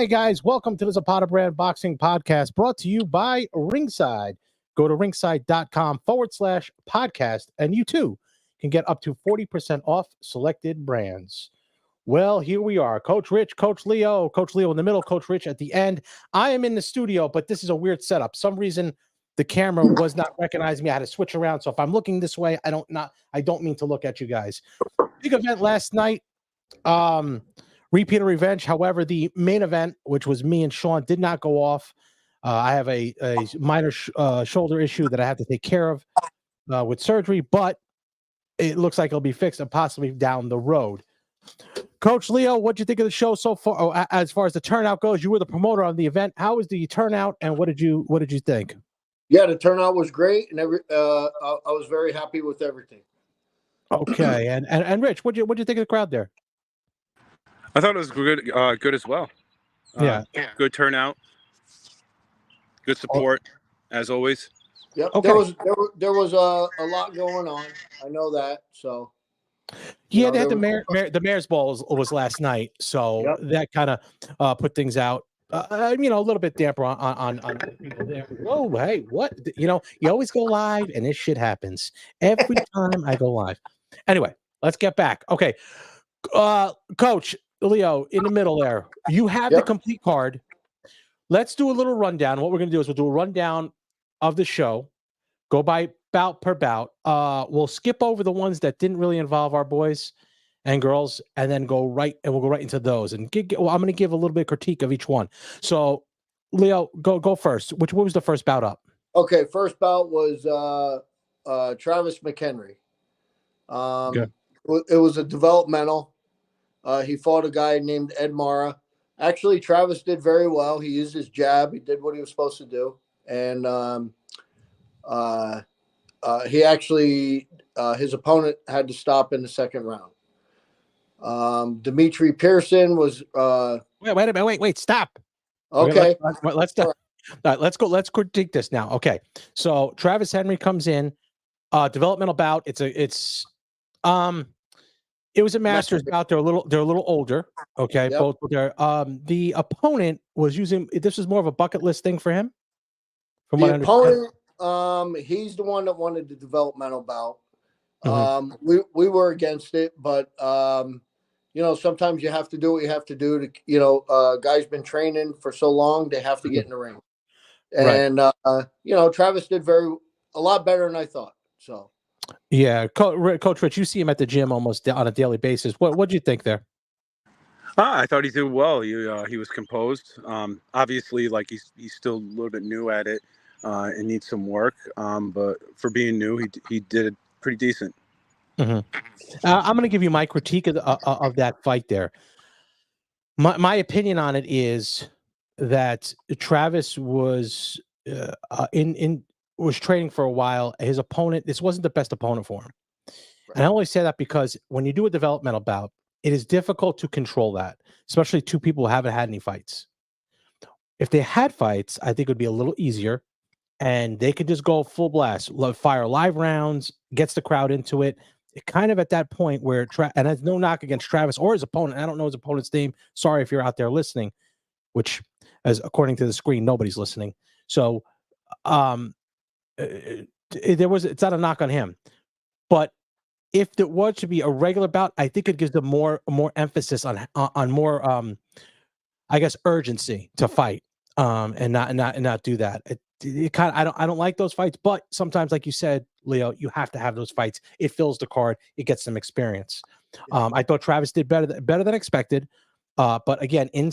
Hey guys, welcome to the Zapata Brand Boxing Podcast brought to you by Ringside. Go to ringside.com/podcast and you too can get up to 40% off selected brands. Well, here we are. Coach Rich, Coach Leo in the middle, Coach Rich at the end. I am in the studio, but this is a weird setup. Some reason the camera was not recognizing me. I had to switch around. So if I'm looking this way, I don't mean to look at you guys. Big event last night. Repeat of revenge. However, the main event, which was me and Sean, did not go off. I have a minor shoulder issue that I have to take care of with surgery, but it looks like it'll be fixed and possibly down the road. Coach Leo, what'd you think of the show so far? Oh, as far as the turnout goes, you were the promoter on the event. How was the turnout, and what did you think? Yeah, the turnout was great, and I was very happy with everything. Okay, and Rich, what'd you think of the crowd there? I thought it was good as well. Yeah, good turnout, good support as always. Yep, okay. There was a lot going on. I know that. So yeah, they had the mayor's ball was last night, so yep. that kind of put things out. A little bit damper on people there. Whoa, hey, what? You always go live, and this shit happens every time I go live. Anyway, let's get back. Okay, Coach Leo, in the middle there, you have the complete card. Let's do a little rundown. What we're going to do is we'll do a rundown of the show, go by bout per bout. We'll skip over the ones that didn't really involve our boys and girls, and then we'll go right into those. And I'm going to give a little bit of critique of each one. So, Leo, go first. What was the first bout up? Okay, first bout was Travis McHenry. It was a developmental. He fought a guy named Ed Mara. Actually, Travis did very well. He used his jab. He did what he was supposed to do. And he actually, his opponent had to stop in the second round. Dimitri Pearson was. Wait a minute. Wait, stop. Okay. Let's stop. Let's go. Let's critique this now. Okay. So Travis Henry comes in, developmental bout. It was a Masters bout. They're a little older. Okay, yep. Both there. The opponent was using. This was more of a bucket list thing for him. From what I understand. He's the one that wanted the developmental bout. Mm-hmm. We were against it, but sometimes you have to do what you have to do to. Guys been training for so long, they have to get in the ring. And right. Travis did a lot better than I thought. So. Yeah, Coach Rich, you see him at the gym almost on a daily basis. What'd you think there? I thought he did well. He was composed. Obviously, like he's still a little bit new at it and needs some work. But for being new, he did pretty decent. Mm-hmm. I'm going to give you my critique of that fight there. My opinion on it is that Travis was was training for a while. His opponent, this wasn't the best opponent for him. Right. And I only say that because when you do a developmental bout, it is difficult to control that, especially two people who haven't had any fights. If they had fights, I think it would be a little easier and they could just go full blast, fire live rounds, gets the crowd into it. It kind of at that point where, and there's no knock against Travis or his opponent. I don't know his opponent's name. Sorry if you're out there listening, which, as according to the screen, nobody's listening. So, it's not a knock on him, but if there was to be a regular bout, I think it gives them more emphasis on more I guess urgency to fight and not do that. It kind of I don't like those fights, but sometimes, like you said, Leo, you have to have those fights. It fills the card, it gets some experience. I thought Travis did better than expected, but again, in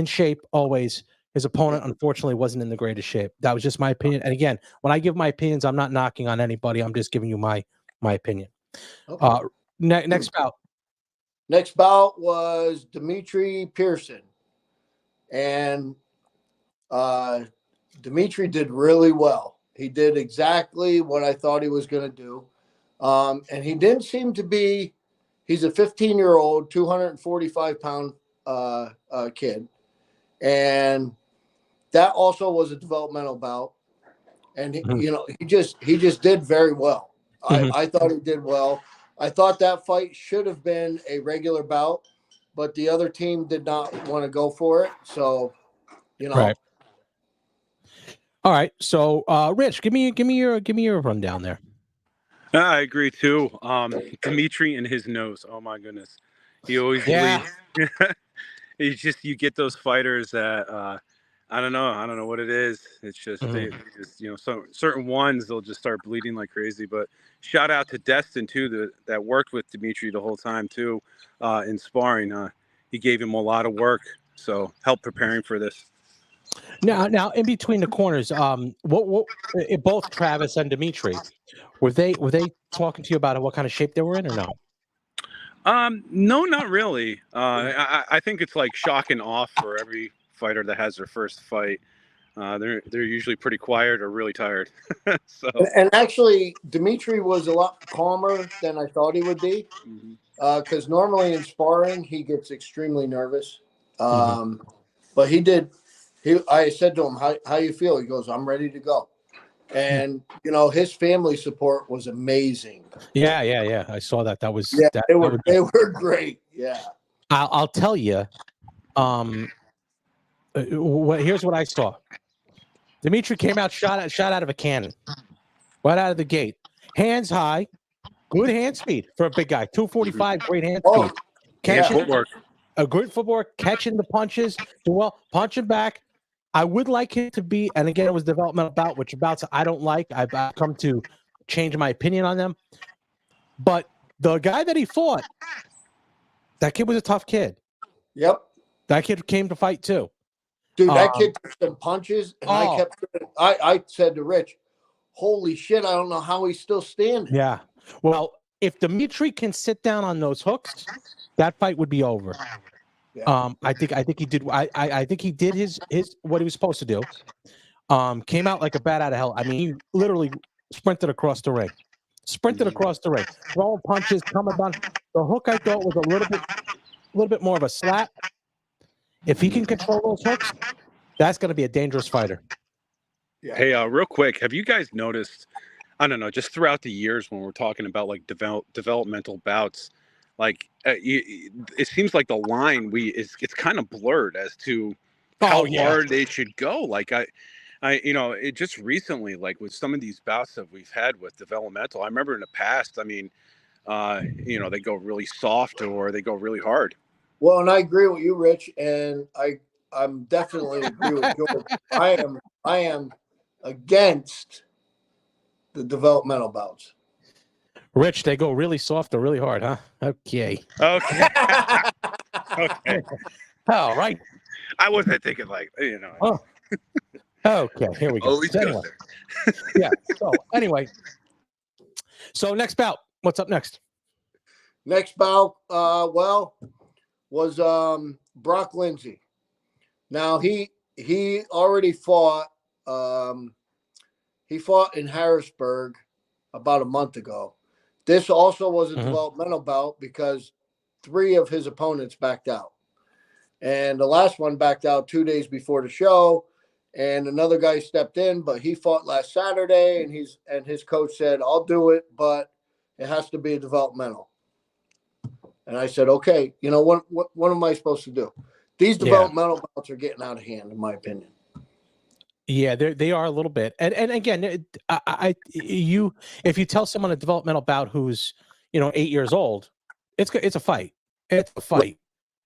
shape always. His opponent, unfortunately, wasn't in the greatest shape. That was just my opinion. And again, when I give my opinions, I'm not knocking on anybody. I'm just giving you my opinion. Okay. Next bout. Next bout was Dimitri Pearson. And Dimitri did really well. He did exactly what I thought he was going to do. And he didn't seem to be – he's a 15-year-old, 245-pound kid. And – that also was a developmental bout, and he just did very well. I thought he did well. I thought that fight should have been a regular bout, but the other team did not want to go for it. So, you know. Right. All right. So, Rich, give me your rundown there. I agree too. Dimitri and his nose. Oh my goodness, he always Yeah. leads. It's just you get those fighters that I don't know what it is. It's just they just certain ones they'll just start bleeding like crazy. But shout out to Destin too that worked with Dimitri the whole time too in sparring. He gave him a lot of work, so help preparing for this. Now, in between the corners, what both Travis and Dimitri were they talking to you about what kind of shape they were in, or no? No, not really. I think it's like shock and awe for every fighter that has their first fight. They're usually pretty quiet or really tired. So And actually, Dimitri was a lot calmer than I thought he would be. Because normally in sparring he gets extremely nervous. But he did. I said to him, "How you feel?" He goes, "I'm ready to go." And his family support was amazing. Yeah. I saw that. That was they were great. Yeah. I'll tell you. Here's what I saw. Dimitri came out shot out of a cannon, right out of the gate. Hands high, good hand speed for a big guy. 245, great hand speed. Catching footwork. A good footwork, catching the punches, punching back. I would like him to be, and again, it was developmental bout, which bouts I don't like. I've come to change my opinion on them. But the guy that he fought, that kid was a tough kid. Yep. That kid came to fight too. Dude, that kid took some punches, and I said to Rich, holy shit, I don't know how he's still standing. Yeah. Well, if Dimitri can sit down on those hooks, that fight would be over. Yeah. I think he did. I think he did his what he was supposed to do. Came out like a bat out of hell. I mean, he literally sprinted across the ring. Throwing punches, coming down. The hook I thought was a little bit more of a slap. If he can control those hooks, that's going to be a dangerous fighter. Yeah. Hey, real quick, have you guys noticed? I don't know, just throughout the years when we're talking about like developmental bouts, like it seems like the line it's kind of blurred as to how hard they should go. Like I it just recently, like with some of these bouts that we've had with developmental, I remember in the past, I mean, they go really soft or they go really hard. Well, and I agree with you, Rich, and I'm definitely agree with George. I am against the developmental bouts. Rich, they go really soft or really hard, huh? Okay. Okay. All right. I wasn't thinking like, Oh. Okay, here we go. Always anyway. Yeah. So anyway. So next bout. What's up next? Next bout, was Brock Lindsay. Now he already fought. He fought in Harrisburg about a month ago. This also was a developmental bout because 3 of his opponents backed out. And the last one backed out 2 days before the show. And another guy stepped in, but he fought last Saturday, and his coach said, "I'll do it, but it has to be a developmental." And I said, "Okay, what am I supposed to do?" These developmental bouts are getting out of hand, in my opinion. Yeah, they are a little bit. And again, if you tell someone a developmental bout who's 8 years old, it's a fight. It's a fight.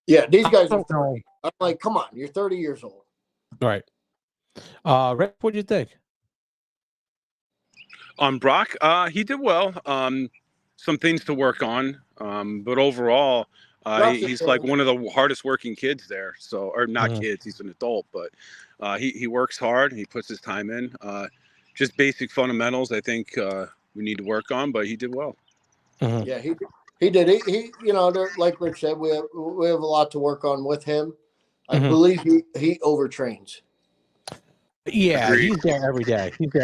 Yeah, these guys are 30. I'm like, come on, you're 30 years old. All right. Rick, what do you think? On Brock, he did well. Some things to work on, but overall, he's like one of the hardest working kids there. So, or not kids, he's an adult, but he works hard. He puts his time in. Just basic fundamentals, I think we need to work on, but he did well. Yeah, he did. He like Rich said, we have a lot to work on with him. I believe he overtrains. Yeah, agreed. He's there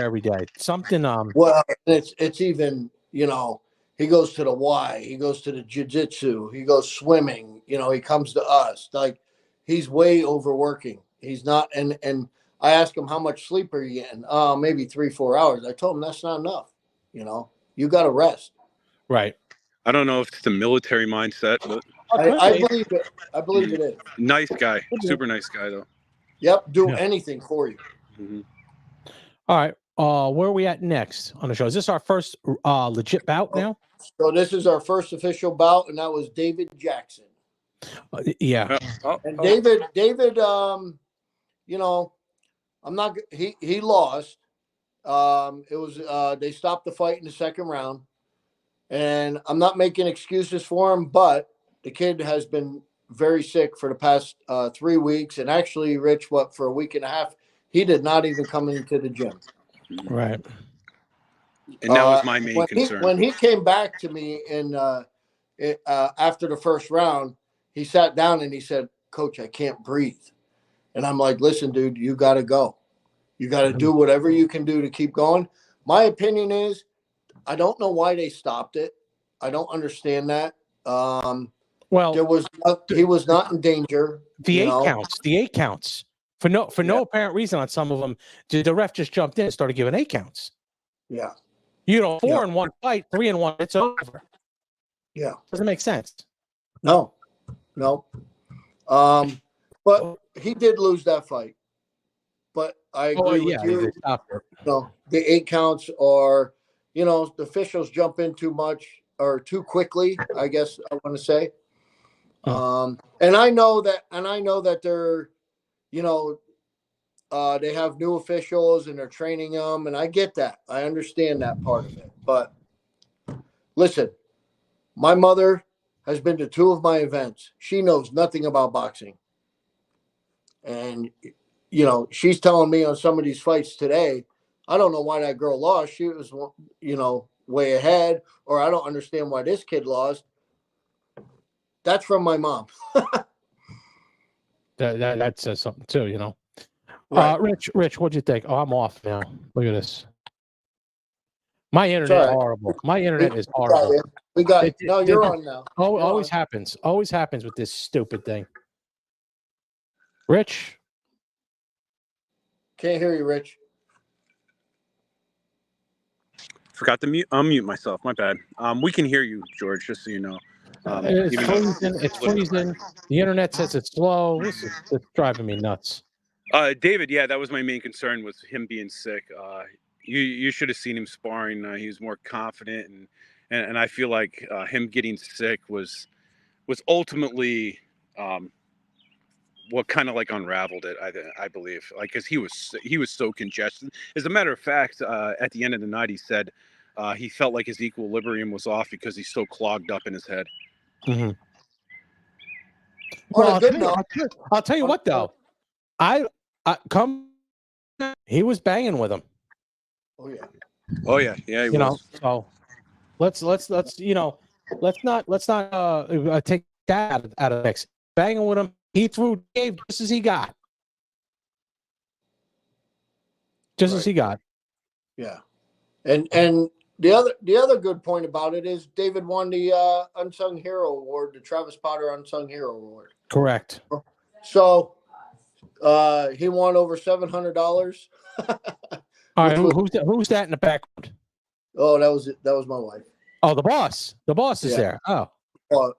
every day. Something. Well, it's even he goes to the Y, he goes to the jiu-jitsu, he goes swimming. He comes to us. Like he's way overworking. He's not. And I asked him, how much sleep are you getting? Maybe 3-4 hours. I told him that's not enough. You got to rest. Right. I don't know if it's the military mindset, but I believe it. I believe it is. Nice guy, super nice guy though. Yep, do anything for you. Mm-hmm. All right. Where are we at next on the show? Is this our first legit bout now? So this is our first official bout, and that was David Jackson. Yeah. And David, you know, I'm not. He lost. It was they stopped the fight in the second round, and I'm not making excuses for him, but the kid has been very sick for the past 3 weeks, and actually, Rich, for a week and a half, he did not even come into the gym. Right. And that was my main concern. When he came back to me after the first round, he sat down and he said, "Coach, I can't breathe." And I'm like, "Listen, dude, you got to go. You got to do whatever you can do to keep going." My opinion is, I don't know why they stopped it. I don't understand that. Well, he was not in danger. The 8 counts. The 8 counts. For no apparent reason on some of them, the ref just jumped in and started giving 8 counts. Yeah. 4 in one fight, 3 in one, it's over. Yeah. Doesn't make sense. No. But he did lose that fight. But I agree with you. The 8 counts are, the officials jump in too much or too quickly, I guess I want to say. And I know that they're, they have new officials and they're training them, and I get that. I understand that part of it. But listen, my mother has been to 2 of my events. She knows nothing about boxing. And, she's telling me on some of these fights today, I don't know why that girl lost. She was, way ahead, or I don't understand why this kid lost. That's from my mom. that says something too, Right. Rich, what'd you think? Oh, I'm off now. Look at this. My internet is horrible. My internet is horrible. We got it. No, you're on now. Always happens. Always happens with this stupid thing. Rich? Can't hear you, Rich. Forgot to unmute myself. My bad. We can hear you, George, just so you know. It's freezing. It's freezing. The internet says it's slow. It's driving me nuts. David, yeah, that was my main concern, was him being sick. You should have seen him sparring. He was more confident, and I feel like him getting sick was ultimately what kind of like unraveled it. I believe, like, because he was so congested. As a matter of fact, at the end of the night, he said he felt like his equilibrium was off because he's so clogged up in his head. Mm-hmm. Well, I'll tell you what though, I come. He was banging with him. Oh yeah. Oh yeah. Yeah. He was. So let's not take that out of the mix. Banging with him, he threw Dave just as he got. As he got. Yeah. And the other good point about it is David won the Unsung Hero Award, the Travis Potter Unsung Hero Award. Correct. So he won over $700. All right, who's that in the background? Oh, that was my wife. Oh, the boss. The boss is there. Oh.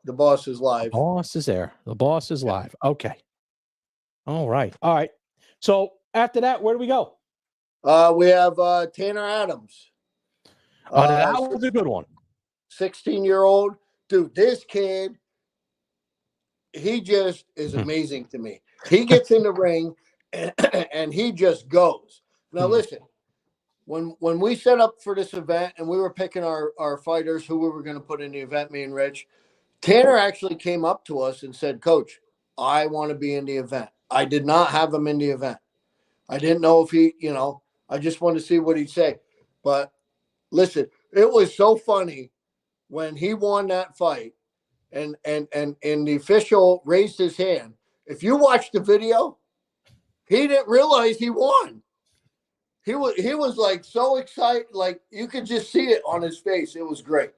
The boss is live. The boss is there. The boss is live. Okay. All right. So after that, where do we go? We have Tanner Adams. That was a good one. 16-year-old. Dude, this kid, he just is amazing to me. He gets in the ring and he just goes. Now listen, when we set up for this event and we were picking our fighters who we were going to put in the event, me and Rich, Tanner actually came up to us and said, "Coach, I want to be in the event." I did not have him in the event. I didn't know if he, I just wanted to see what he'd say. But listen, it was so funny when he won that fight and the official raised his hand. If you watch the video, he didn't realize he won. He was like so excited, like you could just see it on his face. It was great,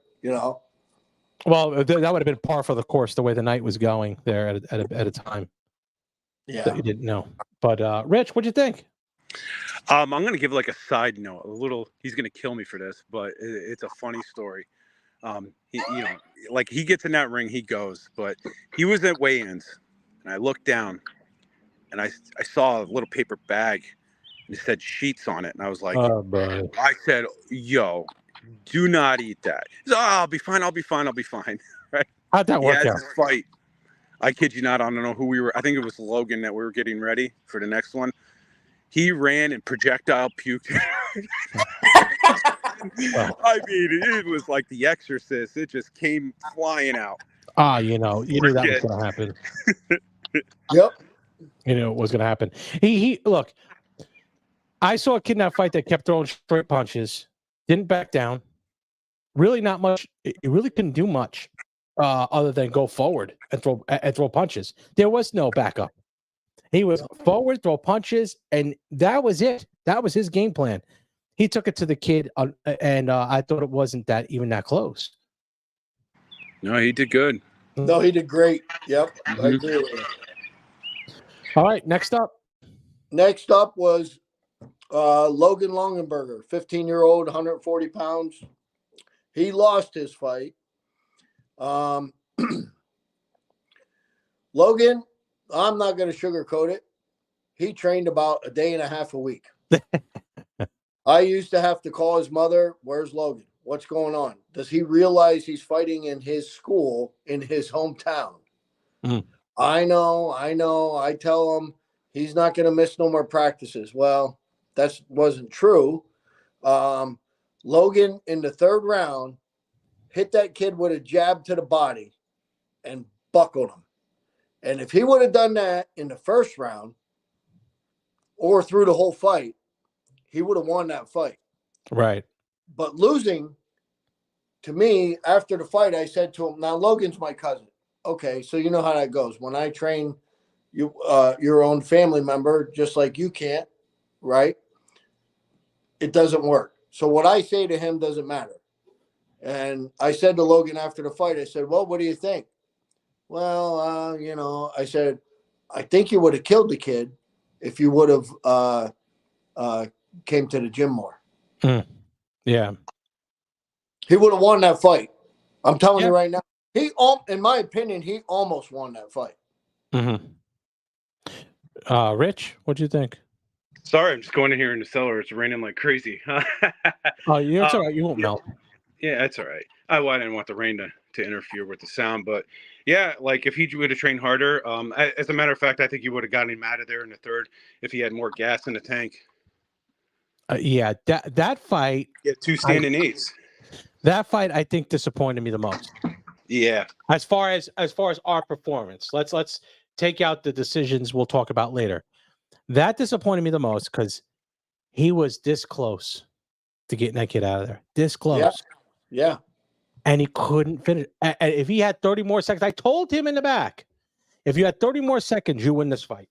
Well, that would have been par for the course the way the night was going there at a time. Yeah, that you didn't know. But Rich, what'd you think? I'm gonna give like a side note. He's gonna kill me for this, but it's a funny story. He, like he gets in that ring, he goes. But he was at weigh-ins, and I looked down, and I saw a little paper bag, and it said sheets on it, and I was like, oh, boy. I said, "Yo, do not eat that." He's, "Oh, I'll be fine. I'll be fine. I'll be fine." Right? How'd that He work has out? his fight. I kid you not. I don't know who we were. I think it was Logan that we were getting ready for the next one. He ran and projectile puked. I mean, it was like The Exorcist. It just came flying out. You knew that was going to happen. Yep. You knew it was going to happen. He look. I saw a kid in that fight that kept throwing straight punches, didn't back down. Really, not much. It really couldn't do much other than go forward and throw punches. There was no backup. He was forward, throw punches, and that was it. That was his game plan. He took it to the kid, and I thought it wasn't even that close. No, he did good. No, he did great. Yep, I agree with you. All right, next up. Next up was Logan Longenberger, 15-year-old, 140 pounds. He lost his fight. Logan, I'm not going to sugarcoat it. He trained about a day and a half a week. I used to have to call his mother, "Where's Logan? What's going on? Does he realize he's fighting in his school, in his hometown?" Mm. I know. I tell him he's not going to miss no more practices. Well, that wasn't true. Logan, in the third round, hit that kid with a jab to the body and buckled him. And if he would have done that in the first round or through the whole fight, he would have won that fight. Right. But losing, to me, after the fight, I said to him, "Now Logan's my cousin." Okay, so you know how that goes. When I train you, your own family member, just like you can't, right? It doesn't work. So what I say to him doesn't matter. And I said to Logan after the fight, I said, "Well, what do you think?" "Well, I said, I think you would have killed the kid if you would have came to the gym more." Yeah. He would have won that fight. I'm telling you right now. In my opinion, he almost won that fight. Mm-hmm. Rich, what do you think? Sorry, I'm just going in here in the cellar. It's raining like crazy. It's all right. You won't melt. Yeah, that's all right. I didn't want the rain to interfere with the sound, but yeah, like if he would have trained harder, as a matter of fact, I think you would have gotten him out of there in the third if he had more gas in the tank. Yeah, that fight. Yeah, 2 standing eights. That fight, I think, disappointed me the most. Yeah. As far as our performance, let's take out the decisions we'll talk about later. That disappointed me the most because he was this close to getting that kid out of there. This close. Yeah. And he couldn't finish. And if he had 30 more seconds, I told him in the back, if you had 30 more seconds, you win this fight.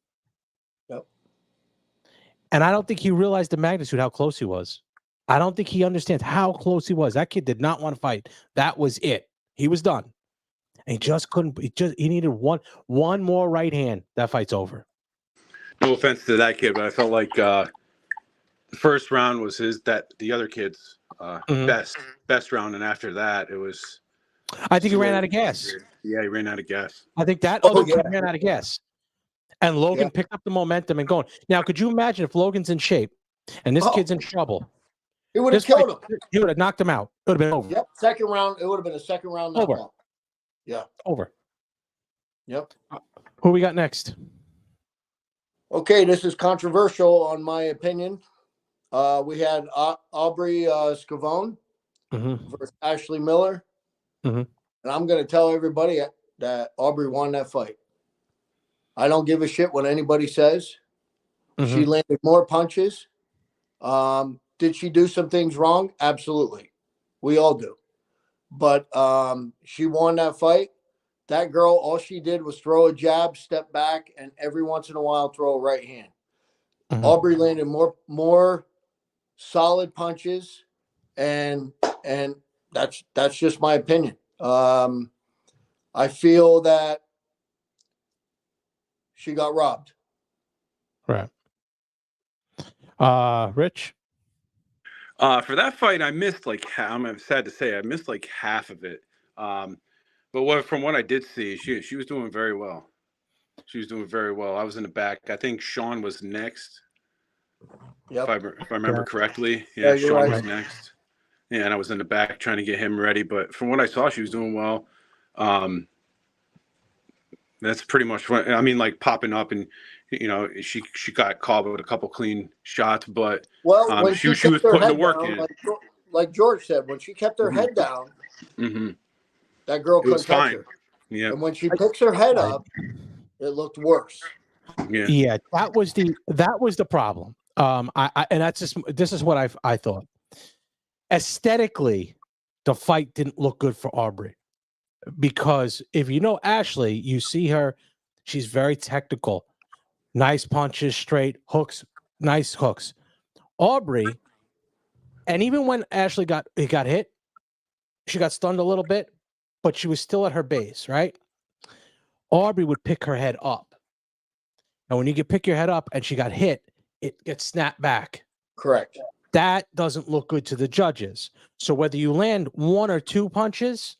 Yep. And I don't think he realized the magnitude, how close he was. I don't think he understands how close he was. That kid did not want to fight. That was it. He was done. And he just couldn't. He needed one more right hand. That fight's over. No offense to that kid, but I felt like the first round was the other kid's best round, and after that it was. I think he ran out of gas. Yeah, he ran out of gas. I think that other kid ran out of gas, and Logan picked up the momentum and going. Now, could you imagine if Logan's in shape and this kid's in trouble? He would have killed him. He would have knocked him out. It would have been over. Yep. Second round. It would have been a second round knockout. Over. Yeah. Over. Yep. Who we got next? Okay, this is controversial on my opinion. We had Aubrey Scavone versus Ashley Miller. And I'm going to tell everybody that Aubrey won that fight. I don't give a shit what anybody says. She landed more punches. Did she do some things wrong? Absolutely. We all do. But she won that fight. That girl, all she did was throw a jab, step back, and every once in a while throw a right hand. Aubrey landed more solid punches, and that's just my opinion. I feel that she got robbed. Right. Rich? For that fight, I missed like I'm sad to say I missed like half of it. But from what I did see, she was doing very well. She was doing very well. I was in the back. I think Sean was next, Yep. if I remember correctly. Yeah, Yeah, you're Sean right. was next. Yeah, and I was in the back trying to get him ready. But from what I saw, she was doing well. That's pretty much what I mean. Like popping up, and she got caught with a couple clean shots, but Well, when she she was kept her putting the head work down, in. like George said, when she kept her Mm-hmm. head down, Mm-hmm. that girl It was couldn't touch fine. her. Yeah. And when she picks her head up, it looked worse. Yeah, that was the problem. And this is what I thought. Aesthetically, the fight didn't look good for Aubrey, because if you know Ashley, you see her, she's very technical, nice punches, straight hooks, nice hooks. Aubrey, and even when Ashley got hit, she got stunned a little bit, but she was still at her base, right? Aubrey would pick her head up. And when you pick your head up and she got hit, it gets snapped back. Correct. That doesn't look good to the judges. So whether you land one or two punches,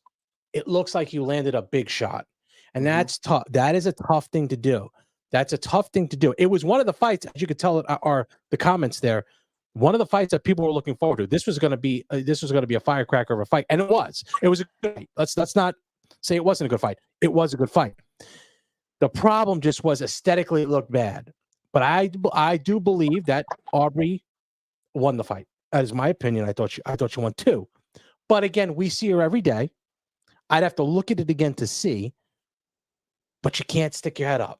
it looks like you landed a big shot. And that's tough. That is a tough thing to do. That's a tough thing to do. It was one of the fights, as you could tell, are the comments there. One of the fights that people were looking forward to. This was going to be a firecracker of a fight, and it was. It was a good fight. Let's not say it wasn't a good fight. It was a good fight. The problem just was aesthetically it looked bad. But I do believe that Aubrey won the fight. That is my opinion. I thought she won too. But again, we see her every day. I'd have to look at it again to see. But you can't stick your head up.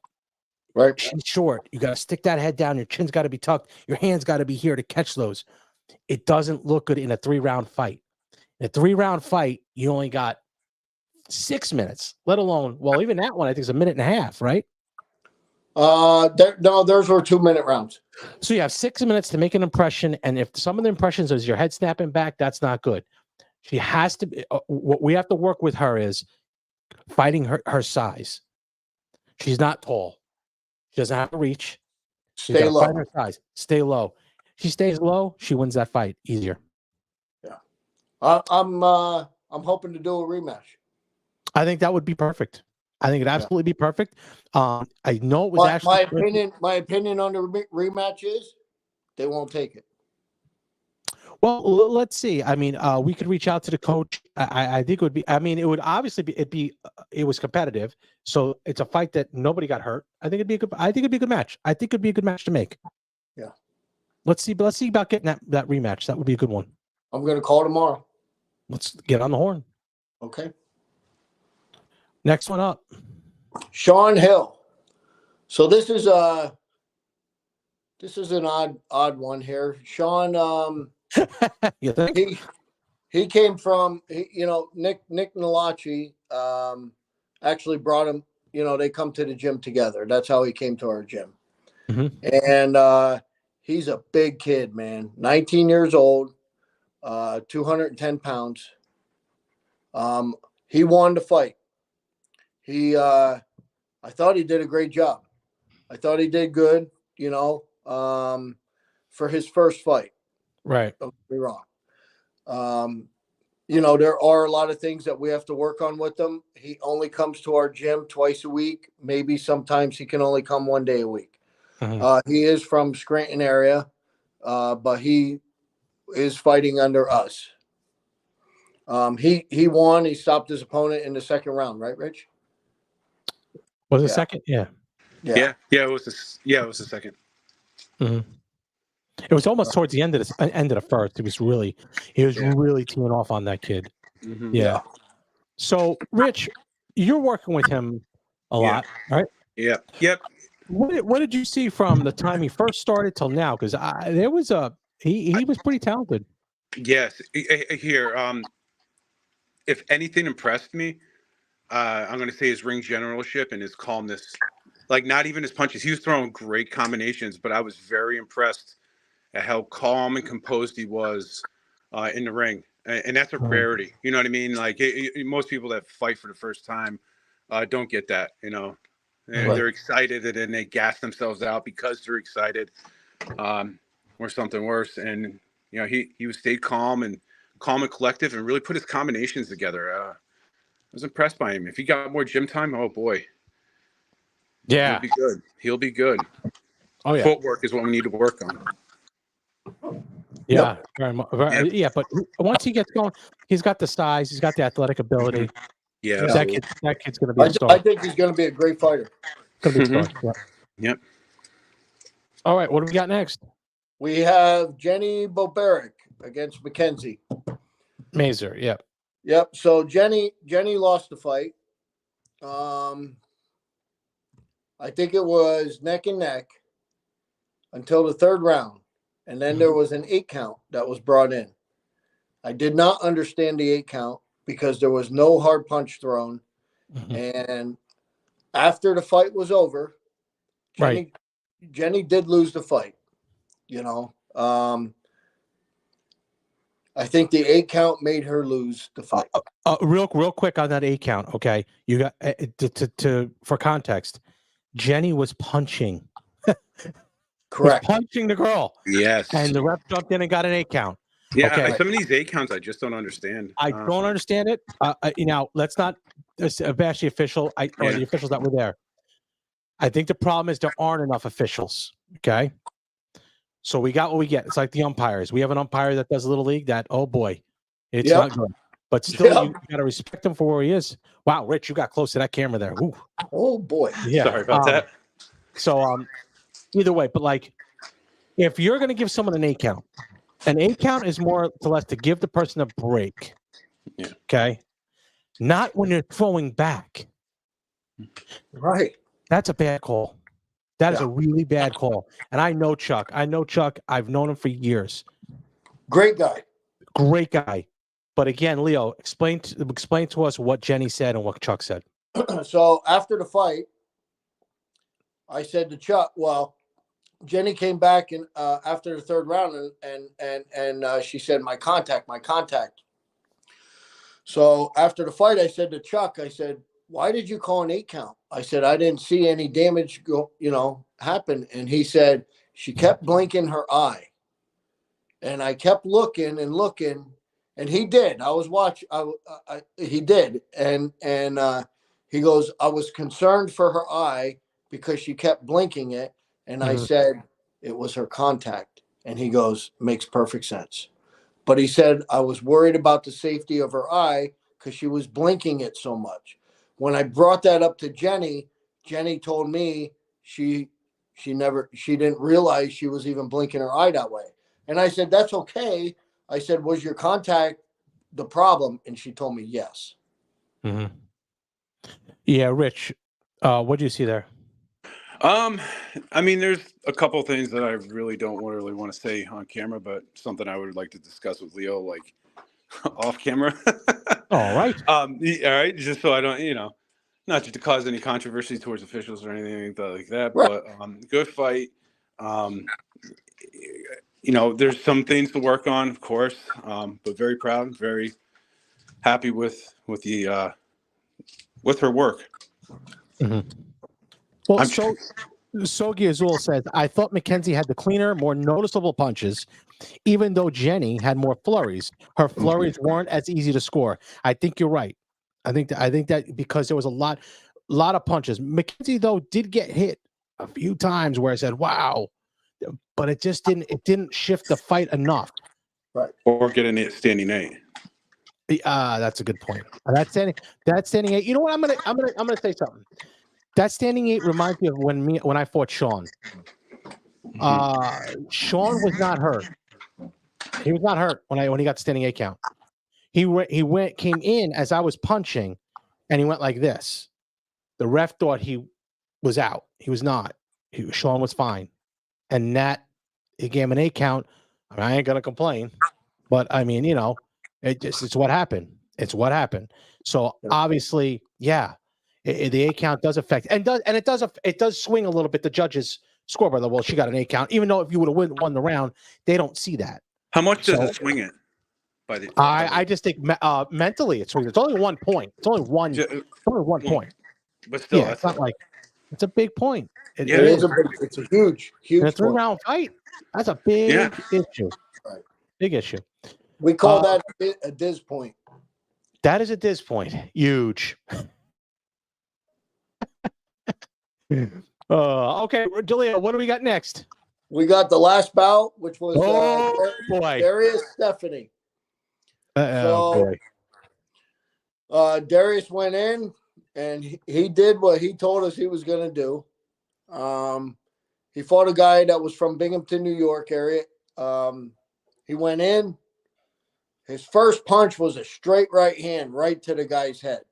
Right. She's short. You got to stick that head down. Your chin's got to be tucked. Your hands got to be here to catch those. It doesn't look good in a 3-round fight. In a 3-round fight, you only got 6 minutes, let alone, well, even that one, I think is a minute and a half, right? No, those were 2-minute rounds. So you have 6 minutes to make an impression. And if some of the impressions is your head snapping back, that's not good. She has to be, what we have to work with her is fighting her size. She's not tall. She doesn't have to reach. Stay low. Fight her size. Stay low. She stays low, she wins that fight easier. Yeah. I'm hoping to do a rematch. I think that would be perfect. I think it'd absolutely be perfect. I know it was my opinion on the rematch is they won't take it. Well, let's see. I mean, we could reach out to the coach. I think it would be. I mean, it would obviously be. It was competitive, so it's a fight that nobody got hurt. I think it'd be a good. I think it'd be a good match. I think it'd be a good match to make. Yeah. Let's see about getting that rematch. That would be a good one. I'm going to call tomorrow. Let's get on the horn. Okay. Next one up. Sean Hill. So this is an odd one here. Sean, you think? He came from, Nick Nalachi actually brought him, they come to the gym together. That's how he came to our gym. And he's a big kid, man. 19 years old, 210 pounds. He won the fight. I thought he did a great job. I thought he did good, for his first fight. Right. Don't get me wrong. There are a lot of things that we have to work on with him. He only comes to our gym twice a week. Maybe sometimes he can only come 1 day a week. He is from Scranton area, but he is fighting under us. He won. He stopped his opponent in the second round, right, Rich? Was it second? Yeah. Yeah. It was the second. It was almost towards the end of the first. He was really teeing off on that kid. Yeah. So, Rich, you're working with him a lot, right? Yeah. Yep. What did you see from the time he first started till now? Because he was pretty talented. Yes. Here, if anything impressed me, I'm going to say his ring generalship and his calmness. Like, not even his punches. He was throwing great combinations, but I was very impressed at how calm and composed he was in the ring. And that's a rarity. You know what I mean? Like, most people that fight for the first time don't get that, They're excited and then they gas themselves out because they're excited, or something worse. And You know, he was stayed calm and collective and really put his combinations together. I was impressed by him. If he got more gym time, oh boy, he'll be good. He'll be good. Oh yeah, footwork is what we need to work on. Yeah, very much. Yeah, but once he gets going, he's got the size, he's got the athletic ability. Yeah, that kid's going to be a star. I think he's going to be a great fighter. Going to be a star. Yeah. Yep. All right, what do we got next? We have Jenny Boberic against Mackenzie. Mazer, yeah. Yep. So Jenny lost the fight. I think it was neck and neck until the third round. And then there was an 8 count that was brought in. I did not understand the 8 count because there was no hard punch thrown. And after the fight was over, Jenny did lose the fight. You know, I think the 8 count made her lose the fight. Real quick on that 8 count. Okay, you got for context. Jenny was punching. Correct. Was punching the girl. Yes. And the ref jumped in and got an 8 count. Yeah. Okay. Some of these 8 counts I just don't understand. I don't understand it. You know, let's not bash the official or the officials that were there. I think the problem is there aren't enough officials. Okay. So we got what we get. It's like the umpires. We have an umpire that does Little League that, oh boy, it's not good. But still, you got to respect him for where he is. Wow, Rich, you got close to that camera there. Ooh. Oh boy. Yeah. Sorry about that. So either way, but like if you're going to give someone an 8 count is more or less to give the person a break. Yeah. Okay. Not when you're throwing back. Right. That's a bad call. That is a really bad call. And I know Chuck. I've known him for years. Great guy. Great guy. But again, Leo, explain to us what Jenny said and what Chuck said. So after the fight, I said to Chuck, well, Jenny came back and after the third round and she said, my contact. So after the fight, I said to Chuck, I said, why did you call an 8 count? I said, I didn't see any damage happen. And he said, she kept blinking her eye. And I kept looking, and he did. I was watching. He did. And he goes, I was concerned for her eye because she kept blinking it. And I said, it was her contact. And he goes, makes perfect sense. But he said, I was worried about the safety of her eye because she was blinking it so much. When I brought that up to Jenny, Jenny told me she didn't realize she was even blinking her eye that way. And I said, that's okay. I said, was your contact the problem? And she told me yes. Mm-hmm. Yeah, Rich, what do you see there? I mean, there's a couple things that I really don't really want to say on camera, but something I would like to discuss with Leo, like off camera. All right. All right. Just so I don't, not to cause any controversy towards officials or anything like that, right. But good fight. There's some things to work on, of course, but very proud, very happy with the with her work. Mm-hmm. Well, Sogi Azul says, I thought Mackenzie had the cleaner, more noticeable punches, even though Jenny had more flurries. Her flurries weren't as easy to score. I think you're right. I think that because there was a lot of punches. Mackenzie, though, did get hit a few times where I said, wow, but it didn't shift the fight enough. Right. Or get a standing 8. That's a good point. That standing 8. You know what? I'm gonna say something. That standing 8 reminds me of when I fought Sean. Sean was not hurt. He was not hurt when he got the standing 8 count. He came in as I was punching, and he went like this. The ref thought he was out. He was not. Sean was fine, and that he gave him an 8 count. I ain't gonna complain, but I mean, it's what happened. It's what happened. So obviously, yeah. The 8 count does affect, and it does swing a little bit the judges' score. By the well, she got an 8 count, even though if you would have won the round, they don't see that. How much does it swing it? I just think mentally it swings. It's only 1 point. It's only one. It's only 1 point. But still, it's not like it's a big point. It is. It's a huge. In a 3-round fight. That's a big issue. Right. Big issue. We call that a Diz point. That is at this point huge. Okay, Delia, what do we got next? We got the last bout, which was boy, Darius Stephanie. boy. Darius went in and he did what he told us he was going to do. He fought a guy that was from Binghamton, New York area. He went in. His first punch was a straight right hand right to the guy's head.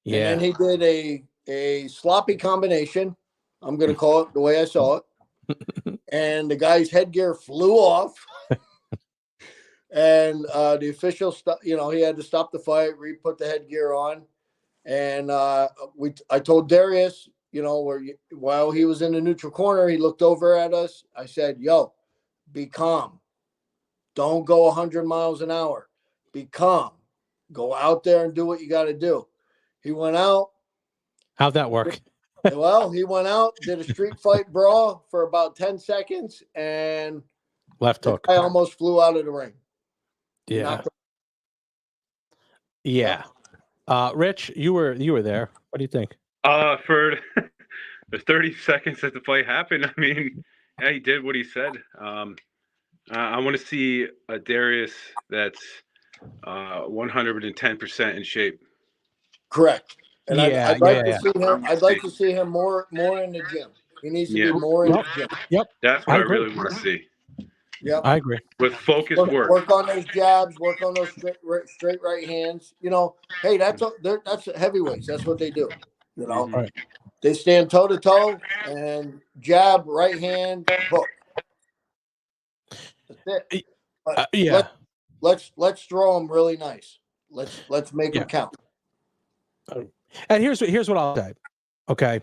Yeah. And then he did a sloppy combination. I'm going to call it the way I saw it. And the guy's headgear flew off. And the official, he had to stop the fight, re-put the headgear on. And I told Darius, while he was in the neutral corner, he looked over at us. I said, yo, be calm. Don't go 100 miles an hour. Be calm. Go out there and do what you got to do. He went out. How'd that work? Well, he went out, did a street fight brawl for about 10 seconds, and left hook. I almost flew out of the ring. Yeah. Yeah. Rich, you were there. What do you think? For the 30 seconds that the fight happened, I mean, yeah, he did what he said. I want to see a Darius that's 110% in shape. Correct. And yeah, I'd like to see him. I'd like to see him more in the gym. He needs to be more in the gym. Yep. That's what I really want to see. Yep. I agree. With focused work. Work on those jabs. Work on those straight right hands. Hey, that's heavyweights. That's what they do. Right. They stand toe to toe and jab, right hand, hook. That's it. Yeah. Let's throw them really nice. Let's make them count. And here's what I'll say. Okay.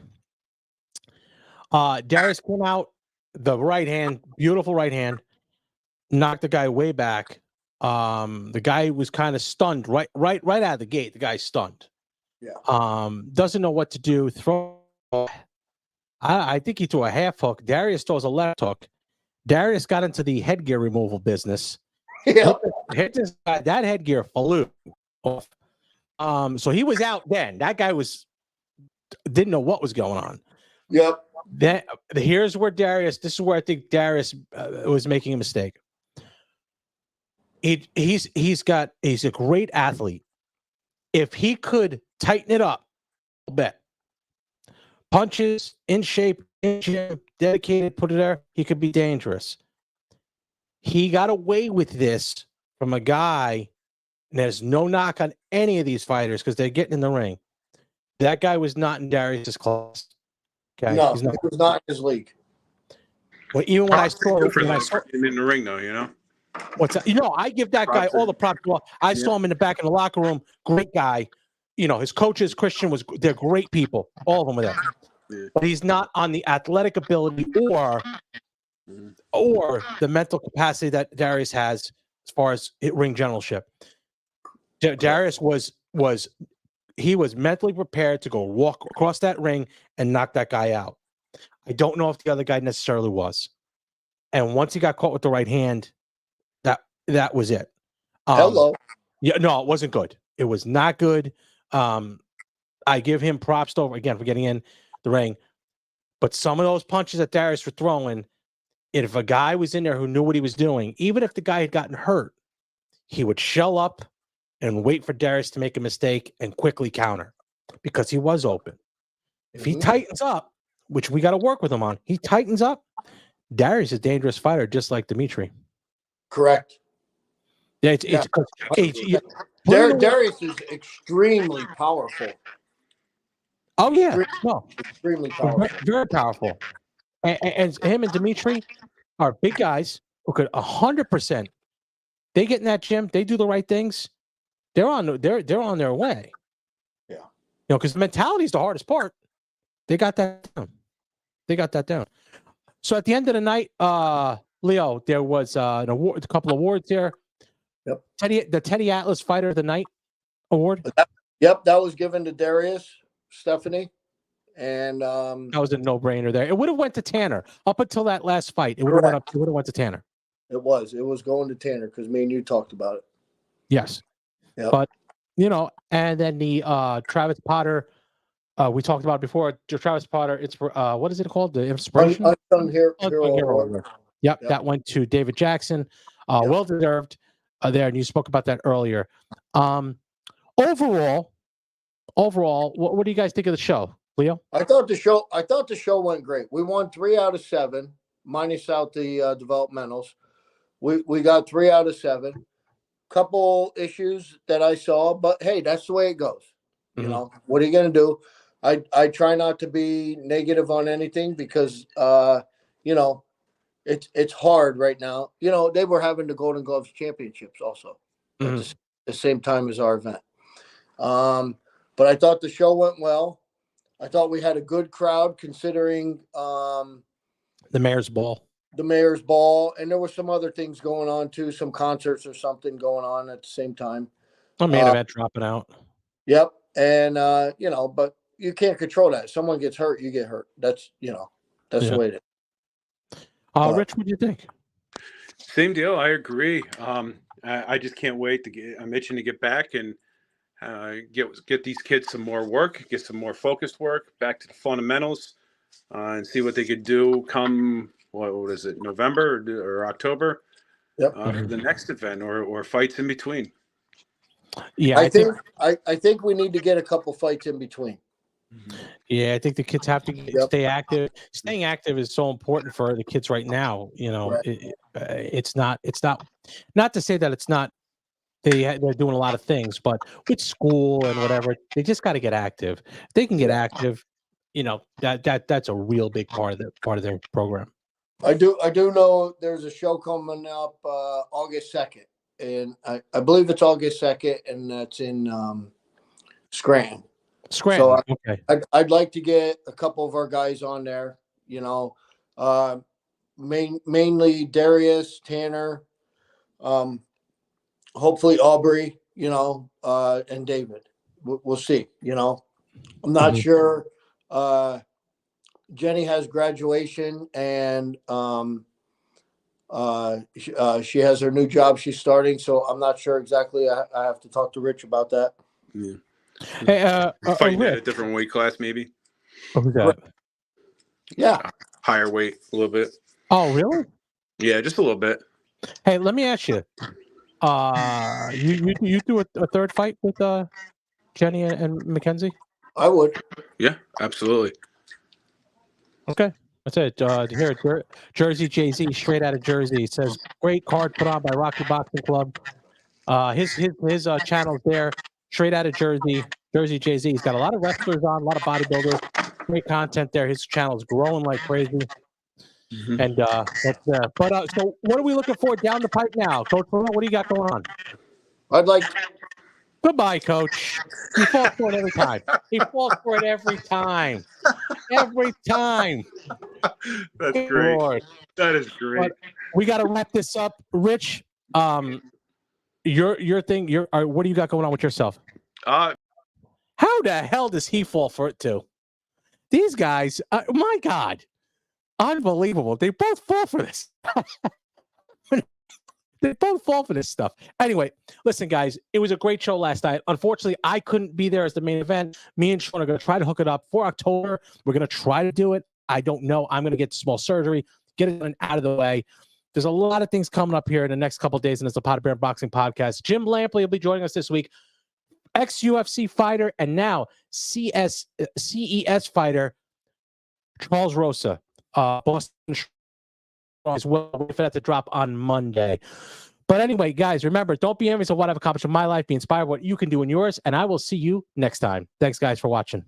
Darius came out, the right hand, beautiful right hand, knocked the guy way back. The guy was kind of stunned right out of the gate. The guy's stunned. Yeah. Doesn't know what to do. I think he threw a half hook. Darius throws a left hook. Darius got into the headgear removal business. Yeah. Hit this guy. That headgear flew off. So he was out then. That guy didn't know what was going on. Yep. Then here's where Darius. This is where I think Darius was making a mistake. He's a great athlete. If he could tighten it up a bit, punches in shape, in gym, dedicated, put it there, he could be dangerous. He got away with this from a guy. And there's no knock on any of these fighters because they're getting in the ring. That guy was not in Darius's class. Okay, no, he was not in his league. Well, even when I saw him in the ring, though, what's that? I give that guy all the props. Well, I saw him in the back in the locker room. Great guy. His coaches, Christian, they're great people. All of them were there. Yeah. But he's not on the athletic ability or the mental capacity that Darius has as far as ring generalship. Darius was mentally prepared to go walk across that ring and knock that guy out. I don't know if the other guy necessarily was. And once he got caught with the right hand, that was it. Hello. Yeah, no, it wasn't good. It was not good. I give him props for getting in the ring. But some of those punches that Darius was throwing, if a guy was in there who knew what he was doing, even if the guy had gotten hurt, he would shell up and wait for Darius to make a mistake and quickly counter because he was open. If he tightens up, which we got to work with him on, he tightens up, Darius is a dangerous fighter, just like Dimitri. Correct. Yeah, Darius is extremely powerful. Oh, yeah. Extremely powerful. Very powerful. And him and Dimitri are big guys who could 100%. They get in that gym, they do the right things. They're on their way. Yeah. Because the mentality is the hardest part. They got that down. So at the end of the night, Leo, there was an award, a couple awards here. Yep. The Teddy Atlas Fighter of the Night award. Yep, that was given to Darius Stephanie. And that was a no-brainer there. It would have went to Tanner. Up until that last fight, it would have went to Tanner. It was going to Tanner because me and you talked about it. Yes. Yep. But, and then the Travis Potter, we talked about before. Travis Potter, it's what is it called? The inspiration? Unsung Hero Award. Yep, that went to David Jackson. Well deserved there, and you spoke about that earlier. Overall, what do you guys think of the show, Leo? I thought the show went great. We won 3 out of 7, minus out the developmentals. We got 3 out of 7. Couple issues that I saw, but hey, that's the way it goes. You know, what are you going to do? I try not to be negative on anything because it's hard right now. They were having the Golden Gloves championships also at the same time as our event. But I thought the show went well. I thought we had a good crowd considering the Mayor's Ball. The Mayor's Ball, and there were some other things going on too, some concerts or something going on at the same time. A main event dropping out. Yep. And but you can't control that. If someone gets hurt, you get hurt. That's the way it is. Rich, what do you think? Same deal. I agree. I just can't wait I'm itching to get back and get these kids some more work, get some more focused work, back to the fundamentals, and see what they could do come, what is it, November or October? Yep. For the next event or fights in between. Yeah, I think we need to get a couple fights in between. Yeah, I think the kids have to stay active. Staying active is so important for the kids right now. Right. It's not to say that it's not. They're doing a lot of things, but with school and whatever, they just got to get active. If they can get active, that's a real big part of their program. I do know there's a show coming up August 2nd, and I believe it's August 2nd, and that's in Scranton. So I'd like to get a couple of our guys on there. Mainly Darius, Tanner, hopefully Aubrey, and David. We'll see. I'm not sure. Jenny has graduation, and she has her new job she's starting. So I'm not sure exactly. I have to talk to Rich about that. Yeah. Hey, fighting at a different weight class, maybe. Who's that? Yeah, higher weight a little bit. Oh, really? Yeah, just a little bit. Hey, let me ask you. You do a third fight with Jenny and Mackenzie? I would. Yeah, absolutely. Okay. That's it. Here, Jersey Jay-Z, straight out of Jersey. It says, great card put on by Rocky Boxing Club. His channel's there, straight out of Jersey. Jersey Jay-Z. He's got a lot of wrestlers on, a lot of bodybuilders. Great content there. His channel's growing like crazy. And so what are we looking for down the pipe now, Coach? What do you got going on? I'd like. Goodbye, Coach. He falls for it every time. He falls for it every time. Every time. That's great. Lord. That is great. But we got to wrap this up, Rich. Your thing. What do you got going on with yourself? How the hell does he fall for it too? These guys, my God, unbelievable. They both fall for this. They both fall for this stuff. Anyway, listen, guys, it was a great show last night. Unfortunately, I couldn't be there as the main event. Me and Sean are going to try to hook it up for October. We're going to try to do it. I don't know. I'm going to get small surgery, get it out of the way. There's a lot of things coming up here in the next couple of days in the Zapata Bear Boxing Podcast. Jim Lampley will be joining us this week. Ex-UFC fighter and now CES fighter Charles Rosa. Boston as well. Wait for that to drop on Monday. But anyway, guys, remember, don't be envious of what I've accomplished in my life. Be inspired by what you can do in yours. And I will see you next time. Thanks, guys, for watching.